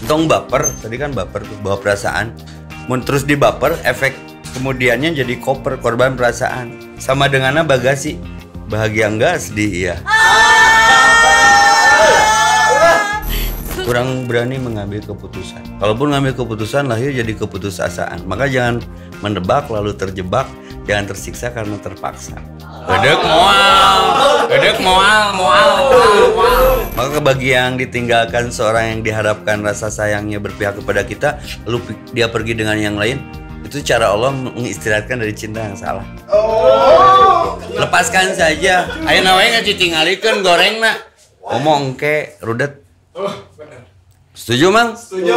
Tong baper, tadi kan baper tuh, bawa perasaan. Mun terus dibaper, efek kemudiannya jadi koper, korban perasaan. Sama dengannya bagasi, bahagia enggak, sedih iya. Kurang berani mengambil keputusan. Kalaupun ngambil keputusan, lahir jadi keputusasaan. Maka jangan mendebak lalu terjebak, jangan tersiksa karena terpaksa. Gedek moal. Maka bagi yang ditinggalkan seorang yang diharapkan rasa sayangnya berpihak kepada kita, lalu dia pergi dengan yang lain, itu cara Allah mengistirahatkan dari cinta yang salah. Lepaskan saja. Ayo nawain ngacitingalikeun goreng nak. Omong ke rudet. Setuju mang? Setuju.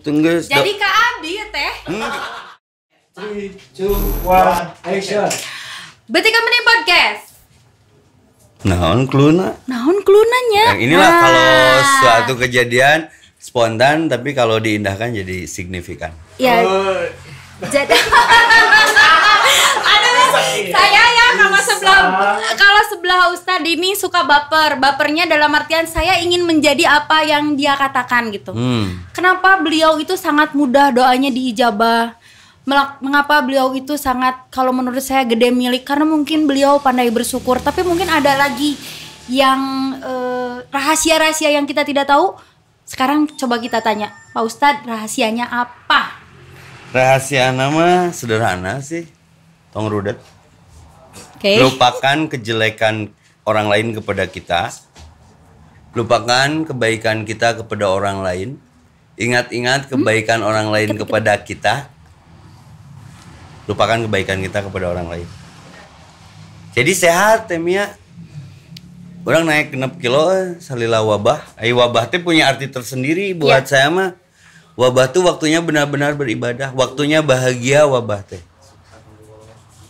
Tunggu. Jadi Kak Abi ya teh. 3, 2, 1, action. Berarti kan ini podcast. Naon kluna? Naon klunanya? Yang inilah kalau suatu kejadian spontan tapi kalau diindahkan jadi signifikan. Ya. Jadi saya ya kalau sebelah Ustadz ini suka baper. Bapernya dalam artian saya ingin menjadi apa yang dia katakan gitu. Kenapa beliau itu sangat mudah doanya diijabah? Mengapa beliau itu sangat, kalau menurut saya gede milik, karena mungkin beliau pandai bersyukur. Tapi mungkin ada lagi yang rahasia-rahasia yang kita tidak tahu. Sekarang coba kita tanya, Pak Ustadz, rahasianya apa? Rahasia nama sederhana sih, tong rudet. Lupakan kejelekan orang lain kepada kita. Lupakan kebaikan kita kepada orang lain. Ingat-ingat kebaikan orang lain kepada kita. Lupakan kebaikan kita kepada orang lain. Jadi sehat temia. Orang naik 6 kilo salila wabah. Wabah teh punya arti tersendiri buat saya mah. Wabah tuh waktunya benar-benar beribadah, waktunya bahagia wabah teh.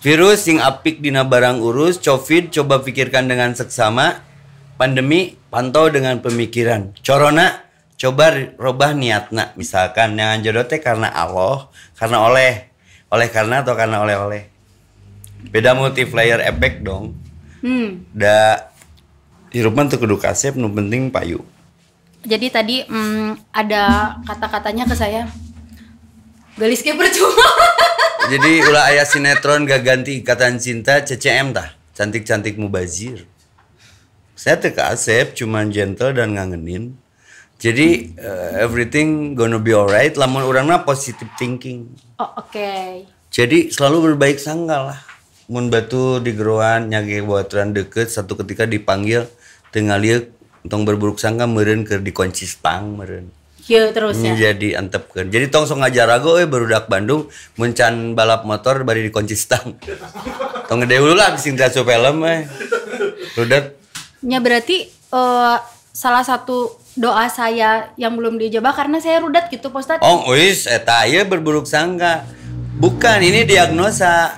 Virus sing apik dina barang urus, Covid coba pikirkan dengan seksama. Pandemi pantau dengan pemikiran. Corona coba robah niatna. Misalkan yang jodoh teh karena Allah, karena oleh karena atau karena oleh-oleh. Beda multiplier efek dong. Da hirupan tuh kudu kasep, nu penting payu. Jadi tadi ada kata-katanya ke saya. Gelis ke percuma. Jadi ulah aya sinetron gak ganti ikatan cinta CCM tah. Cantik-cantik mubazir. Saya teh ke Asep cuman gentle dan ngangenin. Jadi everything gonna be alright. Lamun urangna positive thinking. Oh, oke. Jadi selalu berbaik sangka lah. Mun batu di geroan nyage baturan deket, satu ketika dipanggil tengah liuk tong berburuk sangka meureun keur dikunci stang meureun. Ieu terus ya. Jadi antepkeun. Jadi tong sok ngajarago barudak Bandung mun can balap motor bari dikunci stang. Tong gede dulu lah bising trasu film Rudet. Ya berarti salah satu doa saya yang belum dijawab karena saya rudet gitu Pak Ustadz. Oh wis eta ieu berburuk sangka. Bukan, ini diagnosa.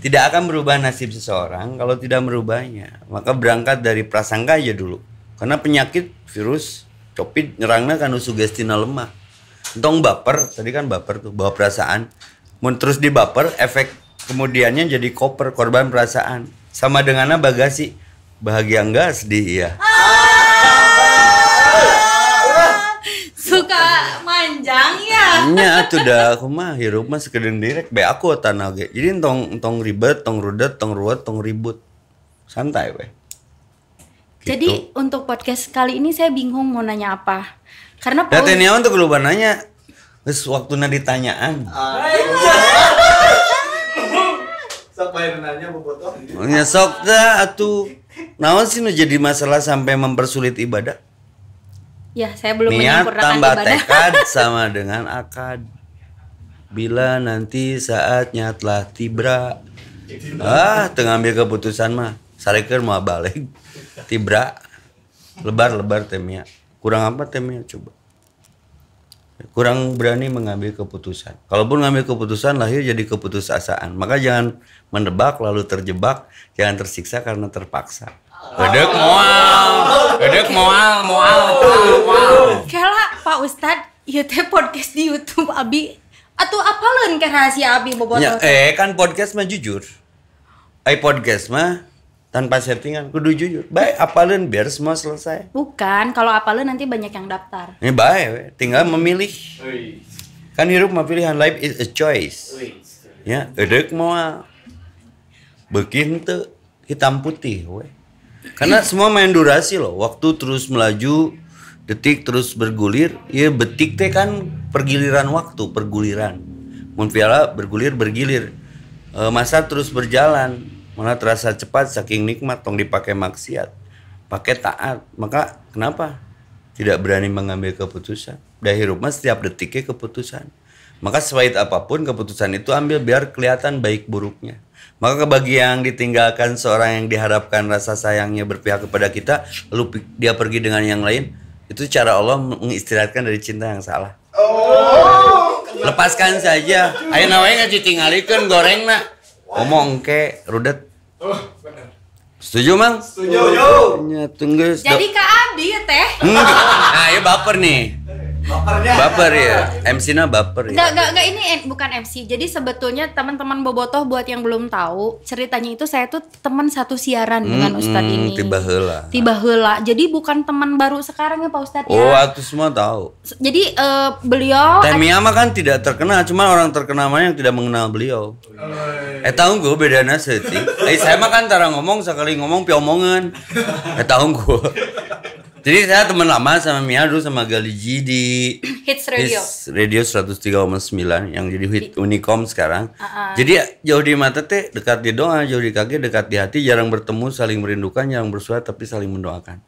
Tidak akan berubah nasib seseorang kalau tidak merubahnya. Maka berangkat dari prasangka aja dulu. Karena penyakit virus Covid nyerangna kan sugestina lemah. Entong baper, tadi kan baper tuh, bawa perasaan. Mun terus dibaper, efek kemudiannya jadi koper, korban perasaan. Sama dengannya bagasi, bahagia enggak, sedih iya. Suka manjang ya. Nya atuh dah aku mah hirup mah sekedeng direk be aku tanah ge. Jadi entong ribet, tong rudet, tong ruwet, tong ribut. Santai weh. Gitu. Jadi untuk podcast kali ini saya bingung mau nanya apa. Karena Paul Teniawan tuh keluar nanya. Geus waktuna ditanyaan. Sok bayar nanya bobotoh. Nya sok dah atuh. Naon sih nu jadi masalah sampai mempersulit ibadah? Ya, saya belum Niat menyempurnakan tambah ibadah. tekad sama dengan akad. Bila nanti saatnya telah tiba. Tengah ambil keputusan mah. Sareker mau balik. Tibra. Lebar temnya. Kurang apa temnya coba. Kurang berani mengambil keputusan. Kalaupun ngambil keputusan lahir jadi keputusasaan. Maka jangan mendebak lalu terjebak. Jangan tersiksa karena terpaksa. Gedek moal. Kela Pak Ustadz, ieu teh podcast di YouTube Abi. Atuh apaleun ke rahasia Abi bobotoh? Ya, kan podcast mah jujur. Podcast mah tanpa settingan, kudu jujur. Baik, apalin biar semua selesai. Bukan, kalau apalin nanti banyak yang daftar. Ini baik, we. Tinggal memilih. Wih. Kan hidup mah pilihan, life is a choice. Wih. Ya, edek mau bikin tuh hitam putih, we. Karena semua main durasi loh, waktu terus melaju, detik terus bergulir, ya betik teh kan pergiliran waktu, perguliran. Mun piala bergulir bergilir, masa terus berjalan, malah terasa cepat saking nikmat, tong dipakai maksiat, pakai taat, maka kenapa tidak berani mengambil keputusan? Dari hirup mah setiap detiknya keputusan. Maka sepahit apapun keputusan itu ambil biar kelihatan baik buruknya. Maka bagi yang ditinggalkan seorang yang diharapkan rasa sayangnya berpihak kepada kita, lalu dia pergi dengan yang lain, itu cara Allah mengistirahatkan dari cinta yang salah. Lepaskan saja. Ayo nawain ngaji tinggalikeun goreng nak. Ngomong ke rudet. Setuju mang? Setuju. Ya, tunggu. Jadi Kak Abdi ya teh. Nah, ya baper nih. Baper ya. MC-nya baper ya. Enggak ini bukan MC. Jadi sebetulnya teman-teman Bobotoh buat yang belum tahu, ceritanya itu saya tuh teman satu siaran dengan Ustadz ini. Tiba heula. Tiba heula. Jadi bukan teman baru sekarang ya Pak Ustadz ya. Oh, aku semua tahu. Jadi beliau Temia mah kan tidak terkenal, cuma orang terkenal mah yang tidak mengenal beliau. Tahu gue bedanya seutik. Saya mah kan tara ngomong sekali ngomong piomongan. Tahu gue. Jadi saya teman lama sama Mia dulu sama Galiji di Hits Radio. Hits Radio 103,9 yang jadi hit Unicom sekarang. Jadi jauh di mata teh, dekat di doa, jauh di kaki, dekat di hati, jarang bertemu, saling merindukan, jarang bersuara tapi saling mendoakan.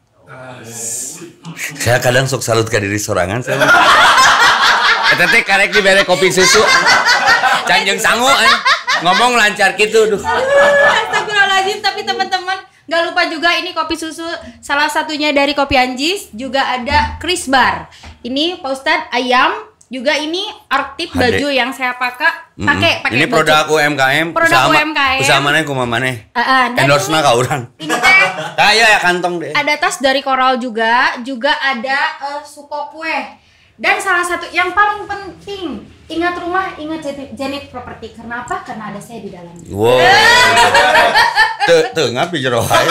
Saya kadang sok salut ke diri sorangan saya. Eta teh karek dibere kopi susu. Canjeng sangu ngomong lancar gitu duh. Astagfirullahaladzim, tapi teman-teman nggak lupa juga ini kopi susu salah satunya dari Kopi Anjis, juga ada Chris Bar. Ini Pak Ustadz ayam, juga ini Artip baju yang saya pakai. Ini produk UMKM. Produk UMKM. Usaha mana kumaha maneh? Dan Endorse-na ka urang. Ini teh Ya kantong deh. ada tas dari Coral juga ada suko kue. Dan salah satu yang paling penting, ingat rumah, ingat Zenith Property. Kenapa? Karena ada saya di dalamnya. Wow. Tuh ngapi jero ae.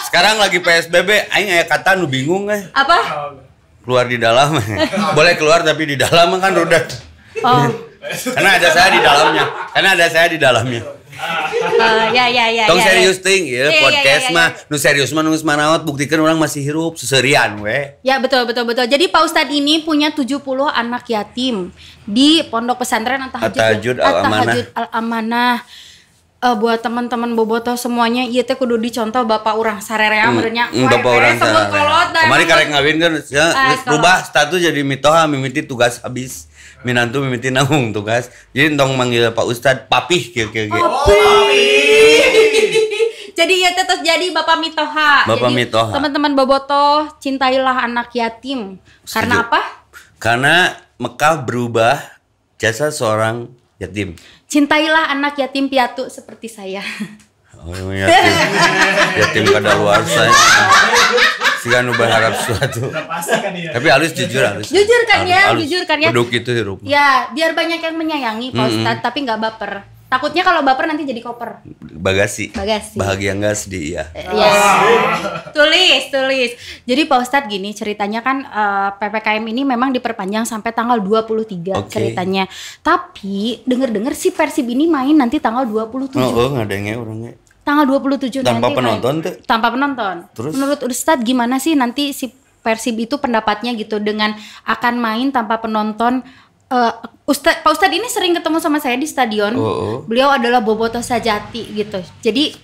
Sekarang lagi PSBB, aing aya kata nu bingung Apa? Keluar di dalam. Boleh keluar tapi di dalam kan rudet. Oh. Karena ada saya di dalamnya. Ya. Tong serius ting ya, Iya, podcast iya. mah nu serius mah nu geus manaot buktikeun orang masih hirup seserian we. Ya betul. Jadi Pak Ustadz ini punya 70 anak yatim di Pondok Pesantren At-Tahajud Al-Amanah. Buat teman-teman Bobotoh semuanya, ieu teh kudu dicontoh bapak urang sarerea meureunnya. Bapak urang sarerea. Kemarin karek ngawinkeun ya rubah status jadi mitoha mimiti tugas habis. Minantu mimiti nanggung tugas. Jadi entong manggil Pak Ustadz papih kieu. Jadi ya terus jadi Bapak Mitoha. Bapak Jadi, Mitoha. teman-teman Bobotoh, cintailah anak yatim. Karena apa? Karena Mekah berubah jasa seorang yatim. Cintailah anak yatim piatu seperti saya. Oh, yatim. Yatim kadaluarsa. Siga nu berharap sesuatu. Tapi halus jujur halus. Jujur kan ya. Duduk itu hirup. Ya, biar banyak yang menyayangi Pak Ustadz, tapi nggak baper. Takutnya kalau baper nanti jadi koper. Bagasi. Bahagia enggak sedih ya. Tulis. Jadi Pak Ustadz gini ceritanya kan PPKM ini memang diperpanjang sampai tanggal 23 ceritanya. Tapi denger-dengar si Persib ini main nanti tanggal 27. Ngadenge orangnya. Tanggal 27 tanpa nanti penonton tuh. Tanpa penonton. Terus? Menurut Ustadz gimana sih nanti si Persib itu pendapatnya gitu dengan akan main tanpa penonton? Pak Ustadz ini sering ketemu sama saya di stadion. Beliau adalah Bobotoh Sajati gitu. Jadi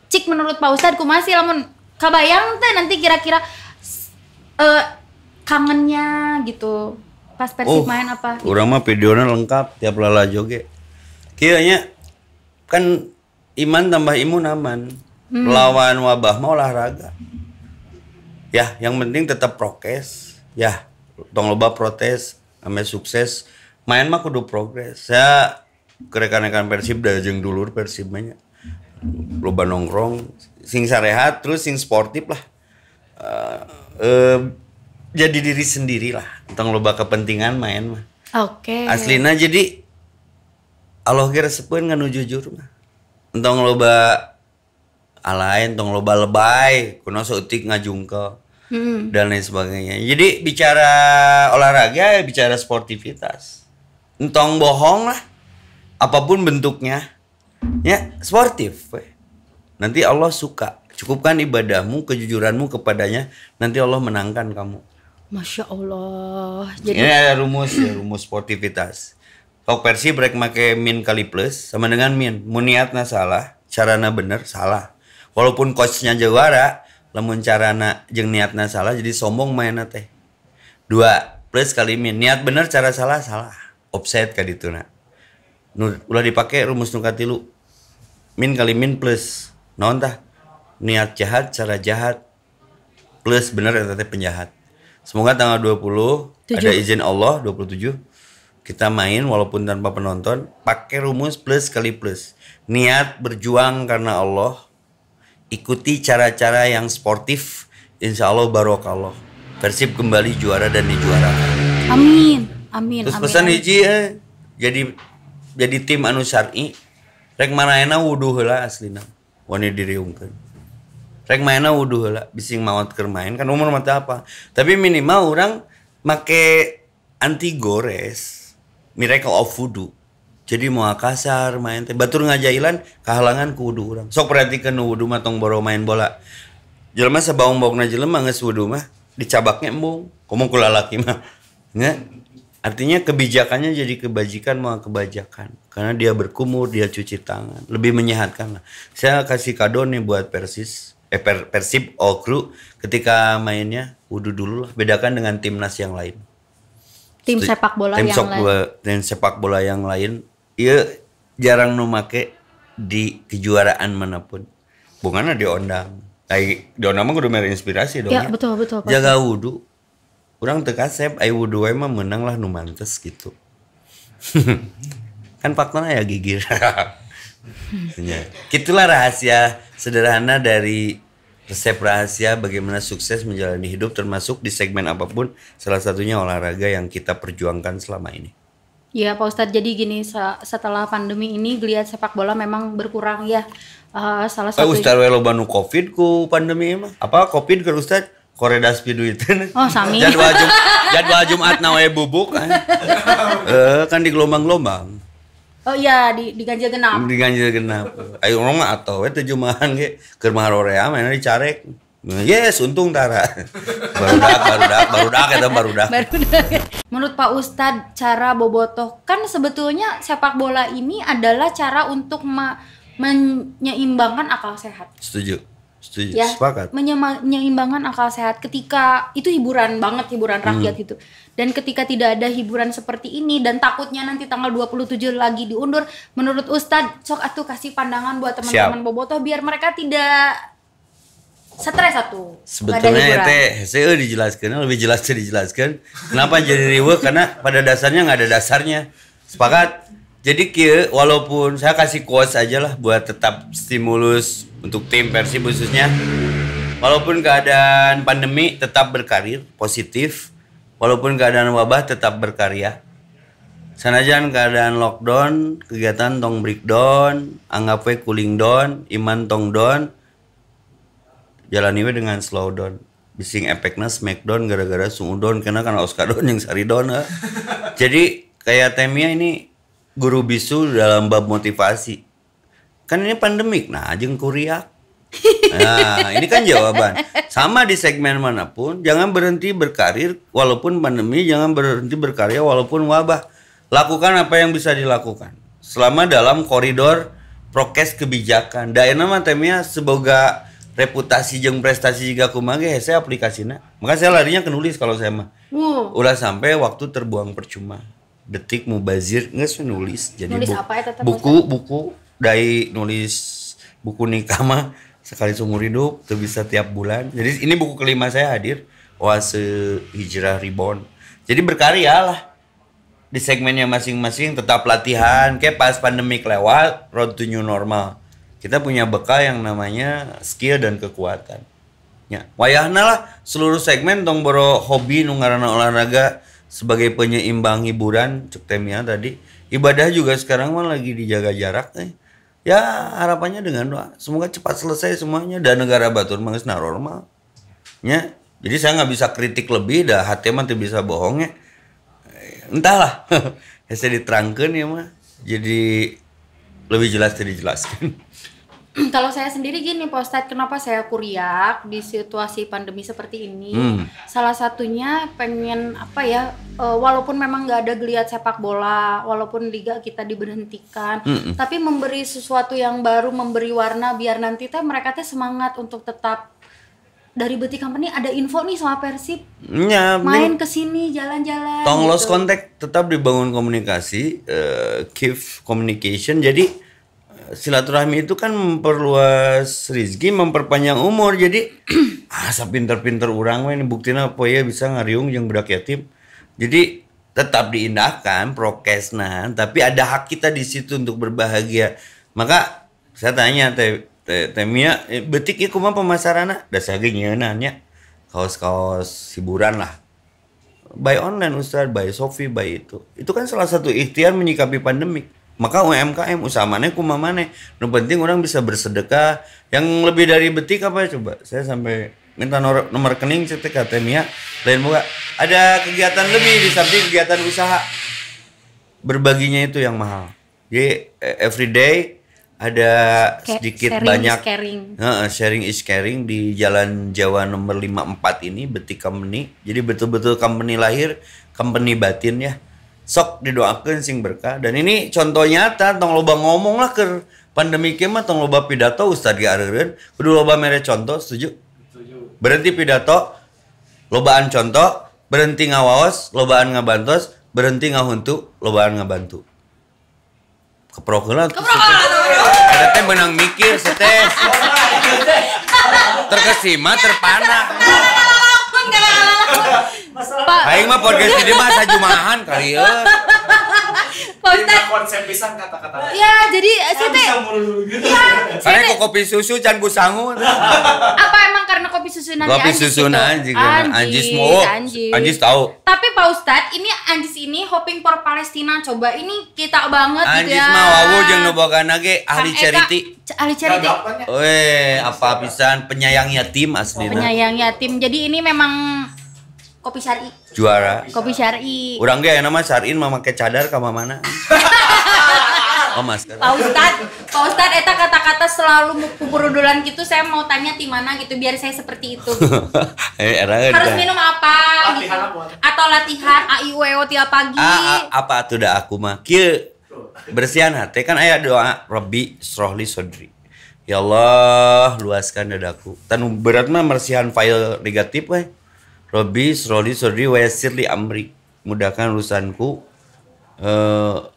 cik menurut Pak Ustadz kumaha sih lamun kabayang teh nanti kira-kira kangennya gitu pas Persib main apa gitu. Urang mah videonya lengkap tiap lala joge. Kieu nya kan iman tambah imun aman. Lawan wabah mah olahraga. Ya, yang penting tetap prokes. Ya, tong loba protes ame sukses. Main mah kudu progres. Saya ke rekan-rekan Persib da jeung dulur Persib nya. Loba nongkrong, sing sarehat terus sing sportif lah. Jadi diri sendiri lah. Tong loba kepentingan main mah. Aslina jadi Allah ge resepkeun nganu jujur mah. Entong loba alain tong loba lebay kuno seutik ngajungkel dan lain sebagainya. Jadi bicara olahraga ya bicara sportivitas. Entong bohong lah apapun bentuknya ya sportif. Nanti Allah suka. Cukupkan ibadahmu, kejujuranmu kepadanya, nanti Allah menangkan kamu. Masya Allah. Jadi ini ada rumus ya, rumus sportivitas. Kalau Persib rek make min kali plus sama dengan min. Mun niatna salah, carana bener salah. Walaupun coachnya juara, lamun carana jeung niatna salah jadi sombong mainna teh. 2 plus kali min. Niat bener cara salah salah. Offset ka dituna. Ulah dipake rumus nu katilu. Min kali min plus. Naon tah? Niat jahat, cara jahat plus bener eta teh penjahat. Semoga tanggal 20 ada izin Allah 27 kita main walaupun tanpa penonton pakai rumus plus kali plus. Niat berjuang karena Allah. Ikuti cara-cara yang sportif, insya Allah barokallah. Persib kembali juara dan dijuarakan. amin. Amin. Terus amin, pesan amin. hiji jadi tim anu syar'i rek manaena wudu heula aslina. Wani diriungkeun. Rek mainna wudu heula bising maot keur main kan umur mah apa. Tapi minimal orang make anti gores. Miracle of wudu. Jadi mau kasar main teh batur ngajailan kahalangan ku wudu urang. Sok perhatikeun wudu mah tong boro main bola. Jelema sabaung-baungna jelema geus wudu mah dicabaknya embung. Komo ku lalaki mah. Nya artinya kebijakannya jadi kebajikan mau kebajakan. Karena dia berkumur, dia cuci tangan. Lebih menyehatkan lah. Saya kasih kado nih buat Persib all crew ketika mainnya wudu dulu lah. Bedakan dengan timnas yang lain. Tim sepak bola yang lain. Tim sepak bola yang lain. Iya jarang nu make di kejuaraan manapun. Bukannya diondang. Kayak diondang mah kudu mere inspirasi dong Ya, betul. Jaga wudu. Urang teu kasep aya wudu we mah meunang lah nu mantes gitu. Kan faktanya ya gigir. Gitulah rahasia sederhana dari resep rahasia bagaimana sukses menjalani hidup termasuk di segmen apapun, salah satunya olahraga yang kita perjuangkan selama ini. Ya Pak Ustadz, jadi gini setelah pandemi ini geliat sepak bola memang berkurang ya. Salah satu Ustadz we loba nu Covid ku pandemi mah. Apa Covid ke Ustadz? Koredas pidu itu. Oh sami. Jadwal Jumat na we bubuk kan. Kan di gelombang-gelombang. Oh iya di ganjil genap. Di ganjil genap. Ayo urang mah atoh we teu jumahan ge keur maharorea mainna dicarek. Yes, untung tara. Barudak eta barudak. Menurut Pak Ustadz, cara bobotoh kan sebetulnya sepak bola ini adalah cara untuk menyeimbangkan akal sehat. Setuju, Ya, sepakat. menyeimbangkan akal sehat ketika itu hiburan banget, hiburan rakyat itu. Dan ketika tidak ada hiburan seperti ini dan takutnya nanti tanggal 27 lagi diundur, menurut Ustadz, sok atuh kasih pandangan buat teman-teman bobotoh biar mereka tidak stres satu. Sebetulnya teh hese lebih jelas dijelaskan. Kenapa jadi riweuh? Karena pada dasarnya nggak ada dasarnya. Sepakat. Jadi kieu walaupun saya kasih quotes aja lah buat tetap stimulus untuk tim Persib khususnya. Walaupun keadaan pandemi tetap berkarir positif. Walaupun keadaan wabah tetap berkarya. Sanajan keadaan lockdown, kegiatan tong breakdown, anggap we cooling down, iman tong down. Jalani we dengan slow down. Bising efeknya smackdown gara-gara sungudon karena kan Oscar down yang sari down. Jadi kayak Temia ini guru bisu dalam bab motivasi. Kan ini pandemik, nah jeung kuriak. Nah, ini kan jawaban. Sama di segmen manapun, jangan berhenti berkarir walaupun pandemi, jangan berhenti berkarya walaupun wabah. Lakukan apa yang bisa dilakukan. Selama dalam koridor prokes kebijakan. Daena mah Temia semoga reputasi jeung prestasi juga kumaha ge hese aplikasina. Maka saya larinya ke nulis kalau saya mah. Ulah sampai waktu terbuang percuma. Detik mubazir geus nulis. Jadi nulis apa ya, buku dari nulis buku nikah mah sekali seumur hidup tuh bisa tiap bulan. Jadi ini buku kelima saya hadir. Oase Hijrah Reborn. Jadi berkarya lah. Di segmennya masing-masing tetap latihan kayak pas pandemik lewat road to new normal. Kita punya bekal yang namanya skill dan kekuatan. Ya, wayahna lah seluruh segmen tong boro hobi nu ngaranna olahraga sebagai penyeimbang hiburan cek Temia tadi. Ibadah juga sekarang mah lagi dijaga jarak Ya harapannya dengan doa semoga cepat selesai semuanya dan negara batur mah geus normal. Ya. Jadi saya nggak bisa kritik lebih, dah hati mah teu bisa bohong ya. Entahlah. Ya saya diterangkeun ya mah. Jadi lebih jelas tadi dijelaskan. Kalau saya sendiri gini Pak Ustadz, kenapa saya kuriak di situasi pandemi seperti ini? Salah satunya pengen walaupun memang nggak ada geliat sepak bola, walaupun liga kita diberhentikan, tapi memberi sesuatu yang baru, memberi warna biar nanti mereka semangat untuk tetap. Dari Beti Company ada info nih sama Persib. Ya, main ke sini jalan-jalan. Tong lost contact, tetap dibangun komunikasi, keep communication. Jadi silaturahmi itu kan memperluas rezeki, memperpanjang umur. Jadi sapinter-pinter urang we buktina poe bisa ngariung jeung budak yatim. Jadi tetap diindahkan prokesna, tapi ada hak kita di situ untuk berbahagia. Maka saya tanya Temia, betik ieu kumaha pemasaranna? Da saya ge nyieunna nya. Kaos-kaos hiburan lah. Buy online Ustaz, buy Shopee, buy itu. Itu kan salah satu ikhtiar menyikapi pandemik. Maka UMKM usaha maneh kumaha maneh. Nu penting orang bisa bersedekah. Yang lebih dari betik apa coba? Saya sampai minta nomor rekening cetek ka Temia. Lain boga ada kegiatan lebih di samping kegiatan usaha. Berbaginya itu yang mahal. Jadi everyday ada sedikit sharing banyak is caring. Sharing is caring di Jalan Jawa nomor 54 ini Betik Company. Jadi betul-betul company lahir, company batin ya. Sok didoakeun sing berkah. Dan ini contoh nyata, tong loba ngomong lah ke pandemi kieu mah tong loba pidato Ustaz diareureun, kudu loba mere contoh, setuju? Setuju. Berhenti pidato, lobaan contoh, berhenti ngawaos, lobaan ngabantos, berhenti ngahuntu, lobaan ngabantu. Keprokeun tuh. Ada teh menang mikir setes. Terkesima, terpana. Aing mah podcast ini mah sajumahan kali ya. Pak Ustadz. Konsep pisan kata-kata. Ya, jadi saya teh. Karena kok kopi susu can ku sangu. Apa emang karena kopi susu nanti kopi anjis susu gitu? anjis mau. Anjis tahu. Tapi Pak Ustadz, ini anjis ini hoping for Palestina. Coba ini kita banget anjis gitu ya. Anjis mah wawu jeung nu bogana ge ahli charity. Ahli charity. Weh, apa pisan penyayang yatim asli. Penyayang yatim. Jadi ini memang kopi syar'i. Juara. Kopi syar'i. Urang ge aya nama syar'in mah make cadar ka mana? Oh, masker. Pak Ustadz eta kata-kata selalu pupurudulan gitu, saya mau tanya di mana gitu biar saya seperti itu. Harus minum apa gitu. Atau latihan AIUEO tiap pagi. Apa tuh dah aku mah. Kieu bersihan hati kan aya doa Rabbi srohli sodri. Ya Allah, luaskan dadaku. Tan berat mah mersihan file negatif we. Rabbi srohli sodri wa yassir li amri. Mudahkan urusanku.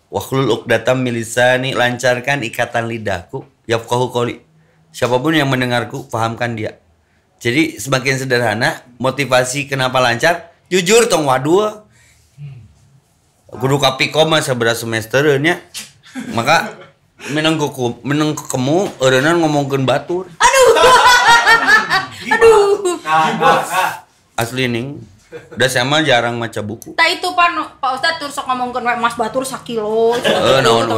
Wakhlul uqdatam min lisani, lancarkan ikatan lidahku. Yafqahu qouli. Siapapun yang mendengarku, pahamkan dia. Jadi semakin sederhana, motivasi kenapa lancar? Jujur tong waduh. Kudu kapikom mah sabaraha semester nya. Maka meneng kemu eureunna ngomongkeun batur. Aduh. Asli ning. Udah sama jarang maca buku. Tak itu Pak Ustadz terus sok ngomongkeun Mas Batur sakilo. Naon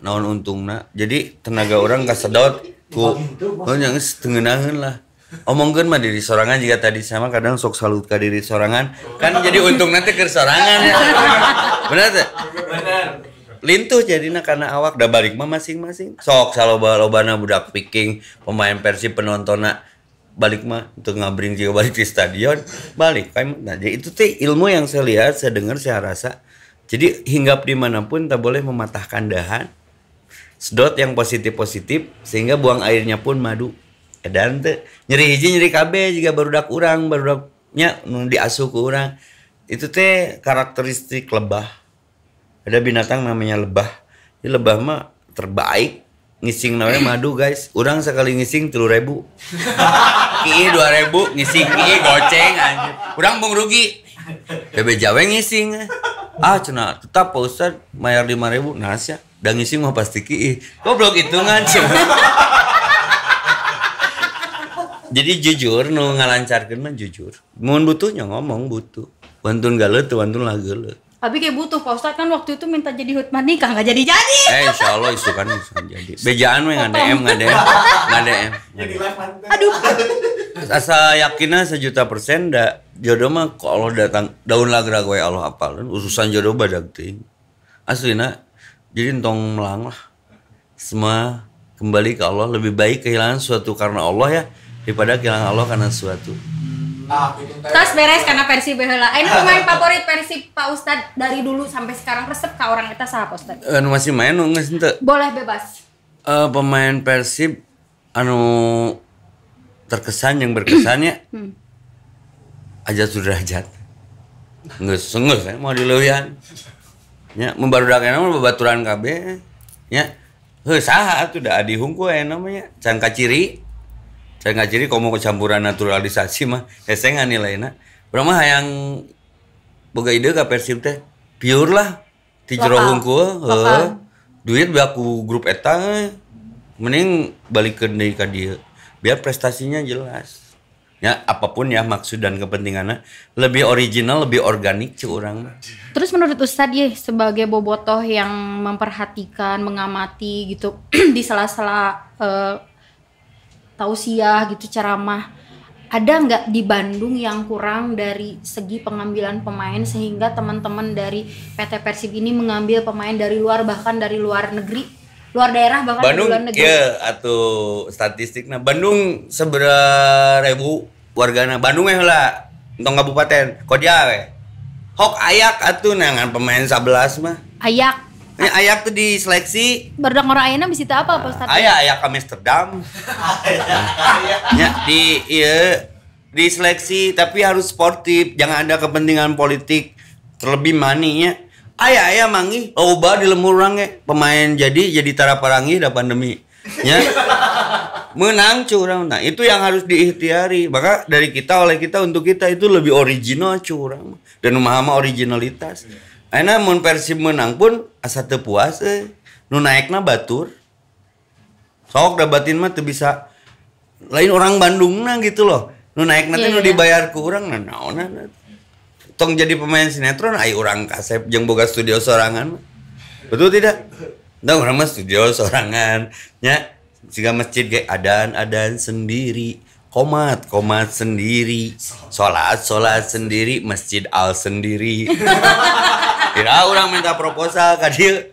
untungna. Jadi tenaga orang kasedot ku nya geus teungeunangeun lah. Omongkeun mah diri sorangan jika tadi sama kadang sok salut ka diri sorangan. Kan jadi untungna teh keur sorangan ya. Bener teh? Bener. Lintuh jadinya karena awak da balik mah masing-masing. Sok saloba-lobana budak Viking, pemain Persib penontonna balik mah untuk ngabring juga balik di stadion balik kayak nah jadi itu teh ilmu yang saya lihat, saya dengar, saya rasa. Jadi hinggap dimanapun tak boleh mematahkan dahan, sedot yang positif sehingga buang airnya pun madu. Dan teh nyeri hiji nyeri kabeh jika barudak barudaknya diasuh ke urang itu teh karakteristik lebah. Ada binatang namanya lebah. Ini lebah mah terbaik ngising namanya madu guys. Urang sekali ngising 3.000. Ki 2.000 ngising ki goceng anjir. Urang bung rugi. Bebe Jawa ngising. Cenah tetap Pak Ustad mayar 5.000 nah sia. Da ngising mah pasti ki. Goblok hitungan. Jadi jujur nu ngalancarkeun mah jujur. Mun butuhnya ngomong butuh. Wantun galeut teu wantun lah geuleut. Tapi kayak butuh Pak Ustadz kan waktu itu minta jadi hutman nikah nggak jadi-jadi. Insya Allah itu kan bisa jadi. Bejaan we nggak DM. Jadi live mantan. Aduh. Asa yakinnya 1.000.000% dah jodoh mah kok Allah datang daun lagrag we Allah apalun urusan jodoh badag teuing. Aslina jadi entong melang lah. Semua kembali ke Allah, lebih baik kehilangan sesuatu karena Allah ya daripada kehilangan Allah karena sesuatu. Nah, gitu teh. Terus beres karena versi baheula. Ini pemain favorit versi Pak Ustadz dari dulu sampai sekarang resep ka orang eta saha Pak Ustadz? Anu masih main geus henteu? Boleh bebas. Pemain Persib anu terkesan yang berkesannya Aja Sudrajat. Geus mau dileuyan. Nya membarudakeun mah babaturan kabeh. Nya heuh saha atuh da adi hungkul aya namanya can kaciri. Can kaciri komo campuran naturalisasi mah hese nganilaina. Urang mah hayang boga ide ka Persib teh pure lah ti jero hungkul heuh. Duit baku grup eta mending balikeun deui ka dieu. Biar prestasinya jelas. Ya apapun ya maksud dan kepentingannya lebih original, lebih organik cu urang mah. Terus menurut Ustadz ya sebagai bobotoh yang memperhatikan, mengamati gitu di sela-sela tausiah gitu ceramah, ada nggak di Bandung yang kurang dari segi pengambilan pemain sehingga teman-teman dari PT Persib ini mengambil pemain dari luar bahkan dari luar negeri, luar daerah bahkan Bandung, dari luar negeri? ya atau statistiknya Bandung seberapa ribu wargana Bandung lah entong kabupaten Kodia we. Hok ayak atuh nangan pemain 11 mah. Ayak. Ini ayak tuh diseleksi. Barudak orang ayana bisa apa Pak Ustadz? Ayak ke Amsterdam. Ya diseleksi tapi harus sportif, jangan ada kepentingan politik terlebih maninya. Ayah mangi loba di lemur urang ge pemain jadi taraparangi da pandemi. Ya. Menang curang. Nah, itu yang harus diikhtiari. Maka dari kita oleh kita untuk kita itu lebih original curang. Dan memahami originalitas. Ayeuna mun Persib menang pun asa teu puas nu naekna batur. Sok da batin mah teu bisa lain orang Bandungna gitu loh. Nu naekna teh nu dibayar ku urang nah naonna. Tong jadi pemain sinetron ai urang kasep jeung boga studio sorangan. Betul tidak? Nah, urang mah studio sorangan nya siga masjid ge adan sendiri. Komat sendiri, sholat sendiri, masjid al sendiri. Kira orang minta proposal ka dieu,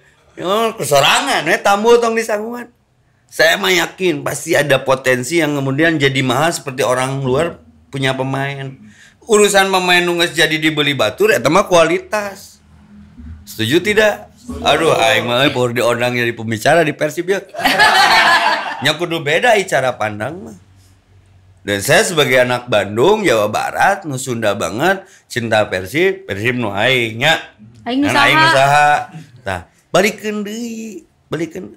kesorangan, tamu tong disangguan. Saya mah yakin pasti ada potensi yang kemudian jadi mahal seperti orang luar punya pemain. Urusan pemain nunggu jadi dibeli batur, eta mah kualitas. Setuju tidak? Aduh, aing mah pur diundang jadi pembicara di Persib ya. Nya kudu beda cara pandang mah. Dan saya sebagai anak Bandung, Jawa Barat, nu Sunda banget, cinta Persib nu aing nya. Aing usaha. Tah, balikeun deui,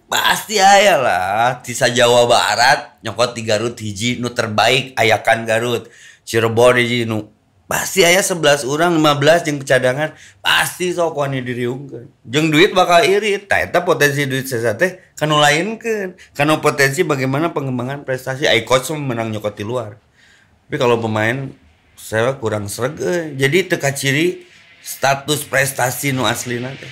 pasti aya lah di Jawa Barat nyokot di Garut hiji nu terbaik ayakan Garut. Cirebon hiji nu pasti aya 11 urang 15 jeung cadangan pasti sok wani diriungkeun. Jeung duit bakal irit. Tah eta potensi duit saya teh kanu lainkeun. Kanu potensi bagaimana pengembangan prestasi ai coach menang nyokot di luar. Tapi kalau pemain saya kurang sreg jadi teu kaciri status prestasi nu aslina teh.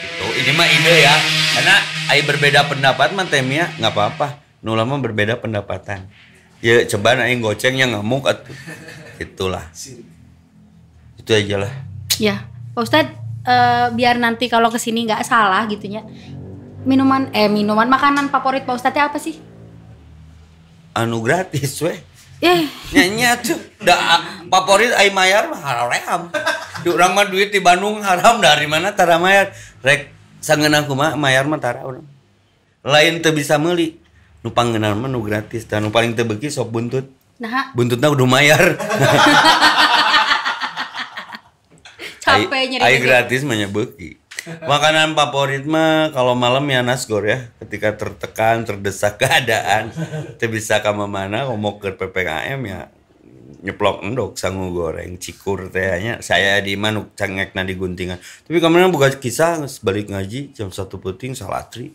Gitu. Ini mah ide ya. Karena ai berbeda pendapat mah teh nya enggak apa-apa. Nu lama berbeda pendapatan. Ya coba aing goceng yang ngamuk atuh. Itulah. Itu aja lah. Ya, Pak Ustadz, biar nanti kalau kesini nggak salah gitunya. Minuman makanan favorit Pak Ustadz apa sih? Anu gratis weh. Nyanyi tuh. Da favorit ai mayar mah haram. Di urang mah duit di Bandung haram dari mana tara mayar. Rek sangeuna kumaha mayar mah tara urang. Lain teu bisa meuli. Nu pangeunan mah nu gratis dan nu paling teu beuki sok buntut. Nah, buntutnya udah mayar. Capek nyari. Ai gratis mah beuki. Makanan favorit mah kalau malam ya nasgor ya. Ketika tertekan, terdesak keadaan, teu bisa ka mana ngomong ke PPKM ya nyeplok endok sangu goreng cikur teh nya. Saya di mana cangekna di guntingan. Tapi kemarin buka kisah balik ngaji jam 1 peuting salatri.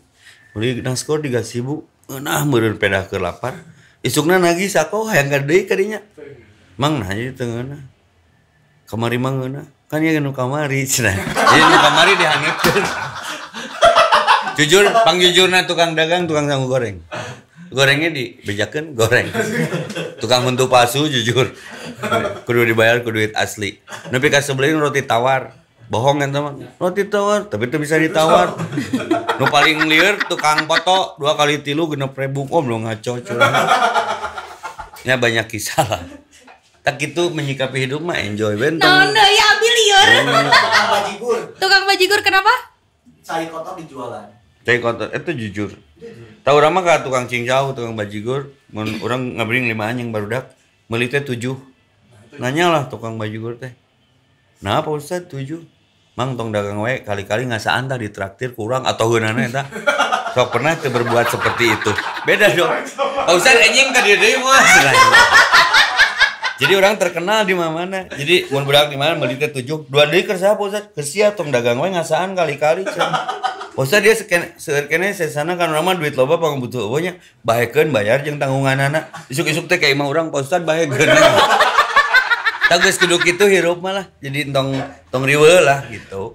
Beli nasgor 3.000. Nah meureun pedah ke lapar. Isukna nagih sako hayang ka deui ka dinya. Mang nah jadi teungeuna. Kamari mangeuna. kan ya nu kamari cenah. Jadi nu kamari dihangatkeun. Jujur, pangjujurna tukang dagang, tukang sanggu goreng. Gorengnya dibejakeun goreng. Tukang huntu palsu jujur. Kudu dibayar ku duit asli. Nepi ka sebelin roti tawar. Bohong kan teman. Roti tawar, tapi itu bisa ditawar. Nu paling lieur tukang foto 2 kali 3 6.000 belum ngaco curang. Ya banyak kisah lah. Tak gitu menyikapi hidup mah enjoy benteng. Nah, ya biliur. Tukang bajigur. Tukang bajigur kenapa? Sari kotor dijualan. Tapi kotor itu jujur. Tahu ramah ka tukang cincau, tukang bajigur, mun urang ngabring 5 anjing barudak, meuli teh 7. Nanya lah tukang bajigur teh. Nah, Pak Ustad 7. Mang tong dagang we kali-kali ngasaan tah ditraktir kurang atau geunana eta. Sok pernah teu berbuat seperti itu. Beda dong. Pak Ustad anjing ka dieu deui mah. Jadi orang terkenal di mana-mana. Jadi mun budak di mana meuli teh 7. 2 deui keur saha Pak Ustad? Keur sia tong dagang we ngasaan kali-kali cenah. Ustad dia seueur keneh sesana kan urang mah duit loba pang butuh eueuhnya. Bahekeun bayar jeung tanggunganana. Isuk-isuk teh ka imah urang Pak Ustad bahekeun. Tak geus kudu kitu hirup mah lah. Jadi tong riweuh lah gitu.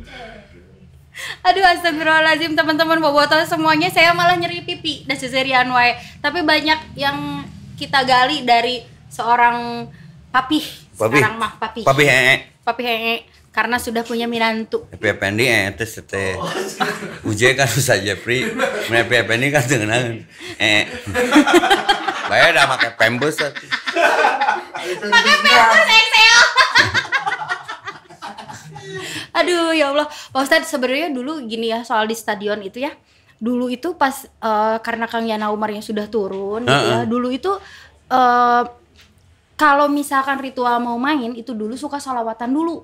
Aduh astagfirullahaladzim teman-teman bobotoh semuanya saya malah nyeri pipi dan seserian wae. Tapi banyak yang kita gali dari seorang papih. Sekarang mah papih. Papih heeh. Papih heeh karena sudah punya minantu. Pependi teh teh. Uje kan saja Jeffrey. Mun Pependi kan teu ngeunaheun. Bae da make pembes atuh. Pakai pempes Excel. Aduh ya Allah, Pak Ustadz sebenarnya dulu gini ya soal di stadion itu ya. Dulu itu pas karena Kang Yana Umarnya sudah turun gitu ya. Dulu itu kalau misalkan ritual mau main itu dulu suka sholawatan dulu.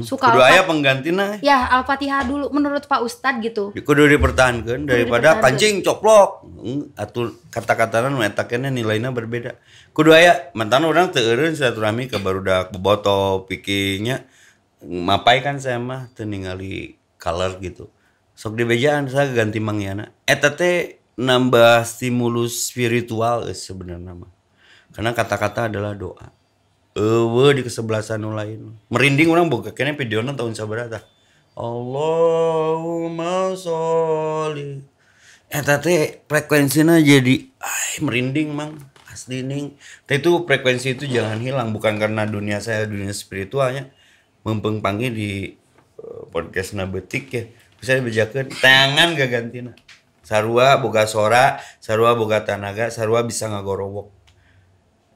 Suka kudu aya penggantina. Ya, Al-Fatihah dulu menurut Pak Ustadz gitu. Kudu dipertahankan daripada kancing coplok. Atuh kata-katana nu eta keneh nilaina berbeda. Kudu aya mantan urang teu eureun silaturahmi ka barudak bobotoh pikingnya. Mapai kan saya mah teu ningali color gitu. Sok dibejaan saya ganti mangyana. Eta teh nambah stimulus spiritual sebenarnya mah. Karena kata-kata adalah doa. Di kesebelasan nu lain. Merinding urang boga keneh videona tahun sabaraha tah. Allahumma sholli. Eta teh frekuensina jadi merinding mang asli ning. Teh itu frekuensi itu jangan hilang bukan karena dunia saya dunia spiritualnya. Mumpung panggil di podcast Nabetik ya. Bisa dibejakeun tangan gagantina. Sarua boga sora, sarua boga tanaga, sarua bisa ngagorowok.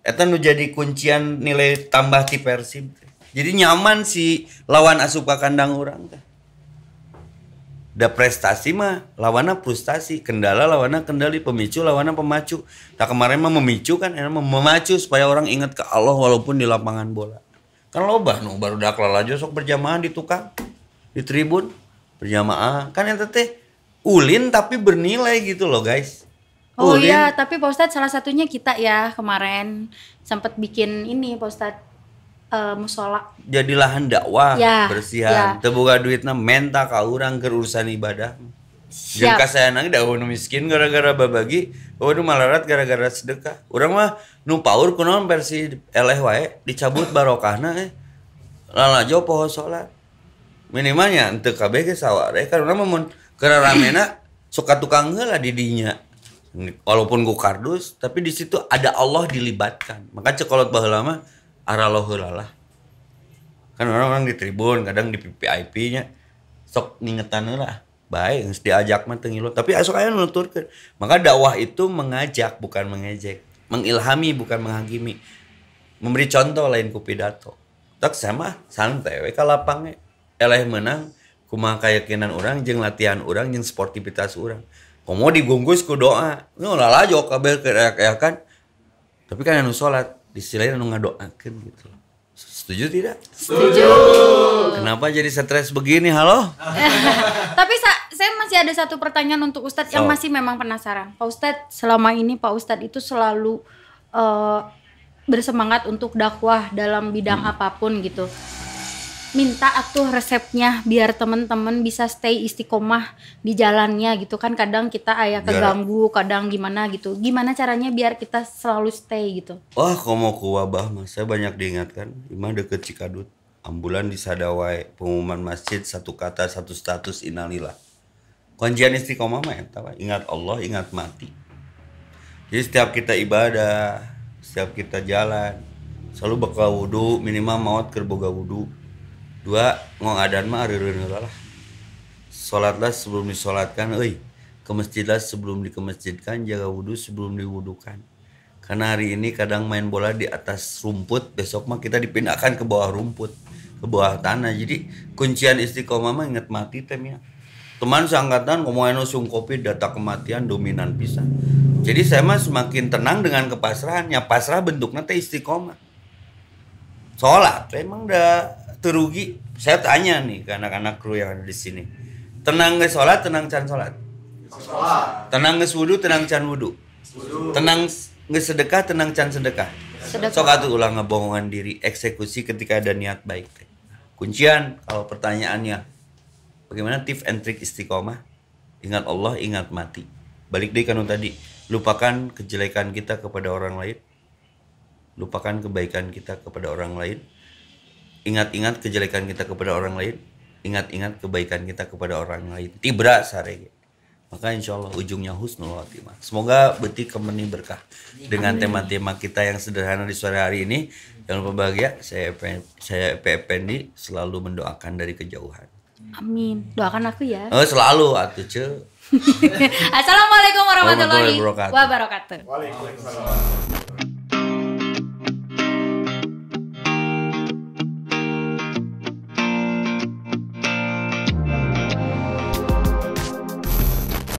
Eta nu jadi kuncian nilai tambah ti Persib. Jadi nyaman si lawan asup ka kandang urang teh. Da prestasi mah lawanna frustasi, kendala lawanna kendali, pemicu lawanna pemacu. Tak kemarin mah memicu kan, memacu supaya orang ingat ke Allah walaupun di lapangan bola. Kan loba nu barudak lalajo sok berjamaah di tukang, di tribun berjamaah. Kan eta teh ulin tapi bernilai gitu loh guys. Oh iya, tapi Pak Ustadz salah satunya kita ya kemarin sempat bikin ini Pak Ustadz musola. Jadi lahan dakwah, ya, bersihan. Ya. Teu boga duitna menta ka urang keur urusan ibadah. Jeung kasayanang dakwah nu miskin gara-gara babagi, nu malarat gara-gara sedekah. Urang mah nu paur kunaon versi eleh wae dicabut barokahna lalajo poho salat. Minimalnya teu kabeh ge saware kan urang mah mun keur ramena suka tukang heula di dinya. Walaupun gue kardus, tapi di situ ada Allah dilibatkan. Maka cekolot baheula mah araloh heula lah. Kan orang-orang di tribun, kadang di VIP-nya sok ngingetan heula. Bae geus diajak mah teu ngilu, tapi asup aya nuturkeun. Maka dakwah itu mengajak bukan mengejek, mengilhami bukan menghakimi. Memberi contoh lain ku pidato. Tak sama santai we ka lapang eleh menang kumaha keyakinan urang jeung latihan urang jeung sportivitas urang. Komo digunggus ku doa. Nu lalajo kabeh kereak-keakan. Tapi kan anu salat di sisi lain anu ngadoakeun gitu. Setuju tidak? Setuju. Kenapa jadi stres begini? Halo? Tapi saya masih ada satu pertanyaan untuk Ustadz yang masih memang penasaran. Pak Ustadz, selama ini Pak Ustadz itu selalu bersemangat untuk dakwah dalam bidang apapun gitu. Minta atuh resepnya biar temen-temen bisa stay istiqomah di jalannya gitu kan. Kadang kita keganggu, kadang gimana gitu. Gimana caranya biar kita selalu stay gitu? Wah, komo ku wabah mah saya banyak diingatkan. Imah deket Cikadut. ambulan di sadawai, pengumuman masjid satu kata satu status innalillah. Kuncian istiqomah mah eta, ingat Allah, ingat mati. Jadi setiap kita ibadah, setiap kita jalan, selalu bakal wudu, minimal maot keur boga wudu. 2, ngong adan mah areureun lah. Salatlah sebelum disolatkan, ke masjidlah sebelum dikemasjidkan, jaga wudu sebelum diwudukan. Karena hari ini kadang main bola di atas rumput, besok mah kita dipindahkan ke bawah rumput, ke bawah tanah. Jadi kuncian istiqomah mah ingat mati temnya. Teman seangkatan ngomongin usung kopi, data kematian dominan pisan. Jadi saya mah semakin tenang dengan kepasrahan. Ya pasrah bentuknya teh istiqomah. Sholat emang udah terugi. Saya tanya nih ke anak-anak kru yang ada di sini. Tenang nge sholat, tenang can sholat. Tenang nge wudu, tenang can wudu. Tenang nge sedekah, tenang can sedekah. Sok atuh ulang ngebohongan diri, eksekusi ketika ada niat baik. Kuncian kalau pertanyaannya, bagaimana tips and trik istiqomah? Ingat Allah, ingat mati. Balik deh kan tadi, lupakan kejelekan kita kepada orang lain. Lupakan kebaikan kita kepada orang lain. Ingat-ingat kejelekan kita kepada orang lain. Ingat-ingat kebaikan kita kepada orang lain. Tibra sarege. Maka insya Allah ujungnya husnul khotimah. Semoga beti kemeni berkah dengan tema-tema kita yang sederhana di sore hari ini. Jangan lupa bahagia. Saya Effendi selalu mendoakan dari kejauhan. Amin. Doakan aku ya. Selalu atuh ce. Assalamualaikum warahmatullahi wabarakatuh. wabarakatuh. Waalaikumsalam.